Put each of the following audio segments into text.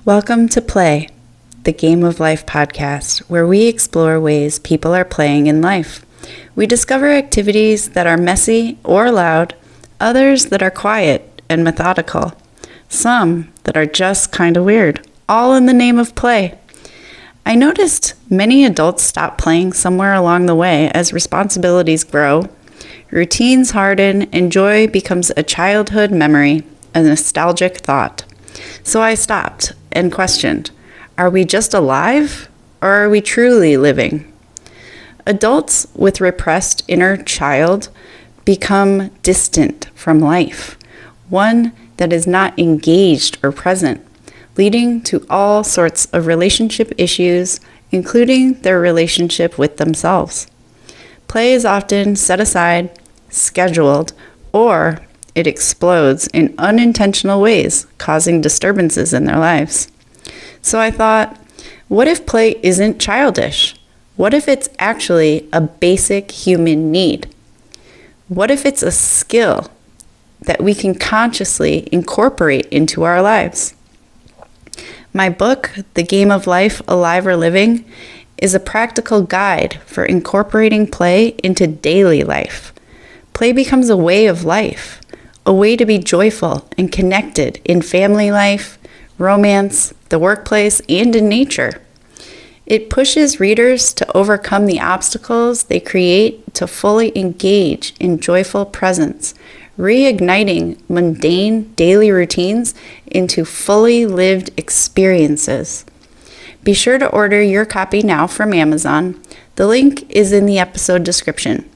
Welcome to Play, the Game of Life podcast, where we explore ways people are playing in life. We discover activities that are messy or loud, others that are quiet and methodical, some that are just kind of weird, all in the name of play. I noticed many adults stop playing somewhere along the way as responsibilities grow, routines harden, and joy becomes a childhood memory, a nostalgic thought. So I stopped and questioned, are we just alive or are we truly living? Adults with repressed inner child become distant from life, one that is not engaged or present, leading to all sorts of relationship issues, including their relationship with themselves. Play is often set aside, scheduled, or it explodes in unintentional ways, causing disturbances in their lives. So I thought, what if play isn't childish? What if it's actually a basic human need? What if it's a skill that we can consciously incorporate into our lives? My book, The Game of Life, Alive or Living, is a practical guide for incorporating play into daily life. Play becomes a way of life, a way to be joyful and connected in family life, romance, the workplace, and in nature. It pushes readers to overcome the obstacles they create to fully engage in joyful presence, reigniting mundane daily routines into fully lived experiences. Be sure to order your copy now from Amazon. The link is in the episode description.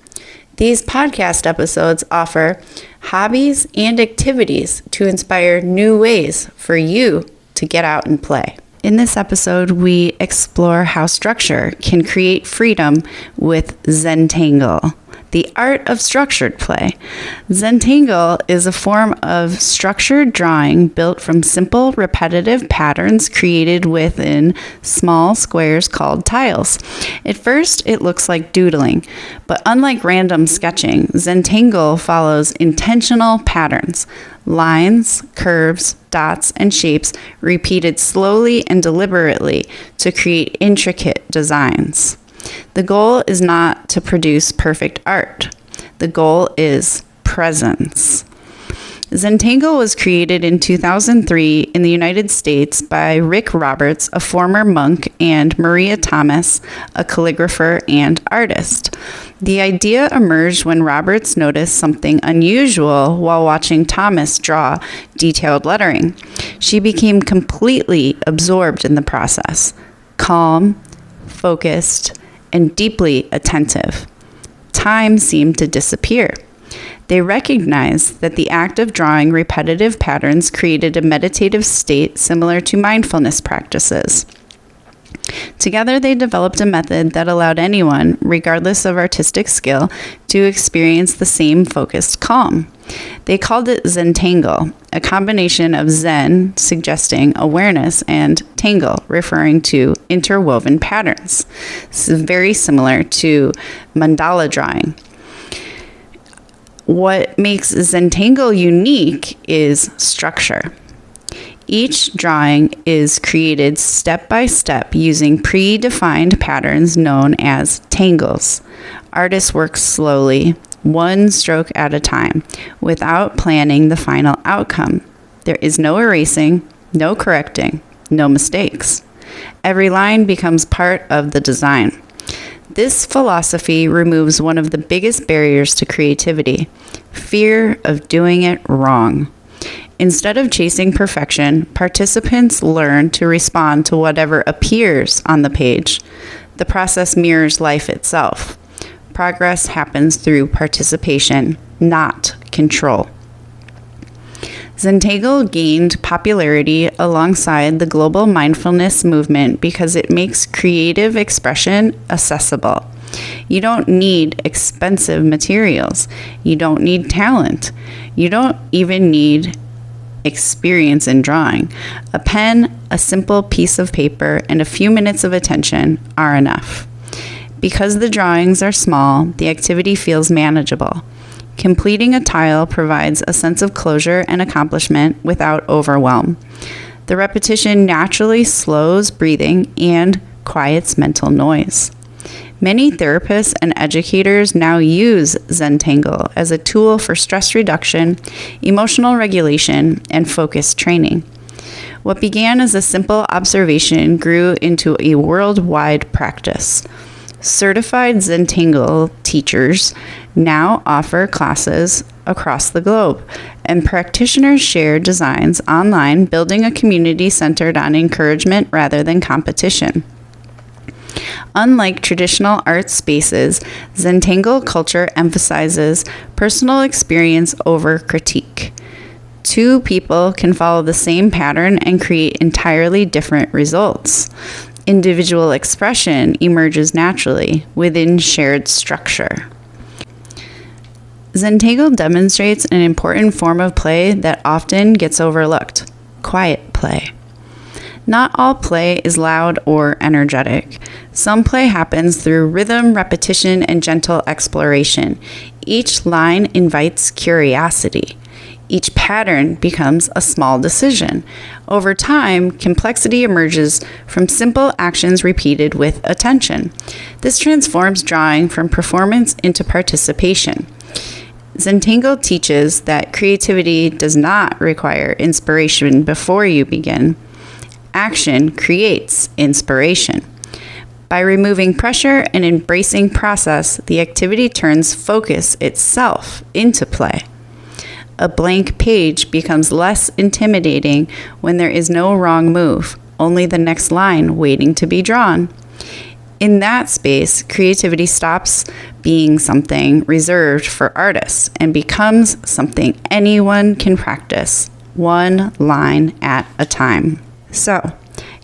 These podcast episodes offer hobbies and activities to inspire new ways for you to get out and play. In this episode, we explore how structure can create freedom with Zentangle, the art of structured play. Zentangle is a form of structured drawing built from simple, repetitive patterns created within small squares called tiles. At first, it looks like doodling, but unlike random sketching, Zentangle follows intentional patterns, lines, curves, dots, and shapes repeated slowly and deliberately to create intricate designs. The goal is not to produce perfect art. The goal is presence. Zentangle was created in 2003 in the United States by Rick Roberts, a former monk, and Maria Thomas, a calligrapher and artist. The idea emerged when Roberts noticed something unusual while watching Thomas draw detailed lettering. She became completely absorbed in the process, calm, focused, and deeply attentive. Time seemed to disappear. They recognized that the act of drawing repetitive patterns created a meditative state similar to mindfulness practices. Together, they developed a method that allowed anyone, regardless of artistic skill, to experience the same focused calm. They called it Zentangle, a combination of Zen, suggesting awareness, and tangle, referring to interwoven patterns. This is very similar to mandala drawing. What makes Zentangle unique is structure. Each drawing is created step by step using predefined patterns known as tangles. Artists work slowly, one stroke at a time, without planning the final outcome. There is no erasing, no correcting, no mistakes. Every line becomes part of the design. This philosophy removes one of the biggest barriers to creativity, fear of doing it wrong. Instead of chasing perfection, participants learn to respond to whatever appears on the page. The process mirrors life itself. Progress happens through participation, not control. Zentangle gained popularity alongside the global mindfulness movement because it makes creative expression accessible. You don't need expensive materials. You don't need talent. You don't even need experience in drawing. A pen, a simple piece of paper, and a few minutes of attention are enough. Because the drawings are small, the activity feels manageable. Completing a tile provides a sense of closure and accomplishment without overwhelm. The repetition naturally slows breathing and quiets mental noise. Many therapists and educators now use Zentangle as a tool for stress reduction, emotional regulation, and focus training. What began as a simple observation grew into a worldwide practice. Certified Zentangle teachers now offer classes across the globe, and practitioners share designs online, building a community centered on encouragement rather than competition. Unlike traditional art spaces, Zentangle culture emphasizes personal experience over critique. Two people can follow the same pattern and create entirely different results. Individual expression emerges naturally within shared structure. Zentangle demonstrates an important form of play that often gets overlooked: quiet play. Not all play is loud or energetic. Some play happens through rhythm, repetition, and gentle exploration. Each line invites curiosity. Each pattern becomes a small decision. Over time, complexity emerges from simple actions repeated with attention. This transforms drawing from performance into participation. Zentangle teaches that creativity does not require inspiration before you begin. Action creates inspiration. By removing pressure and embracing process, the activity turns focus itself into play. A blank page becomes less intimidating when there is no wrong move, only the next line waiting to be drawn. In that space, creativity stops being something reserved for artists and becomes something anyone can practice, one line at a time. So,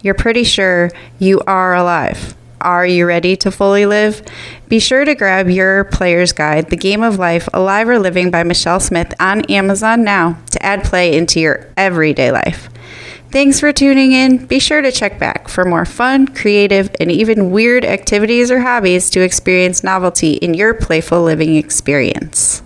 you're pretty sure you are alive. Are you ready to fully live? Be sure to grab your player's guide, The Game of Life, Alive or Living by Michelle Smith, on Amazon now to add play into your everyday life. Thanks for tuning in. Be sure to check back for more fun, creative, and even weird activities or hobbies to experience novelty in your playful living experience.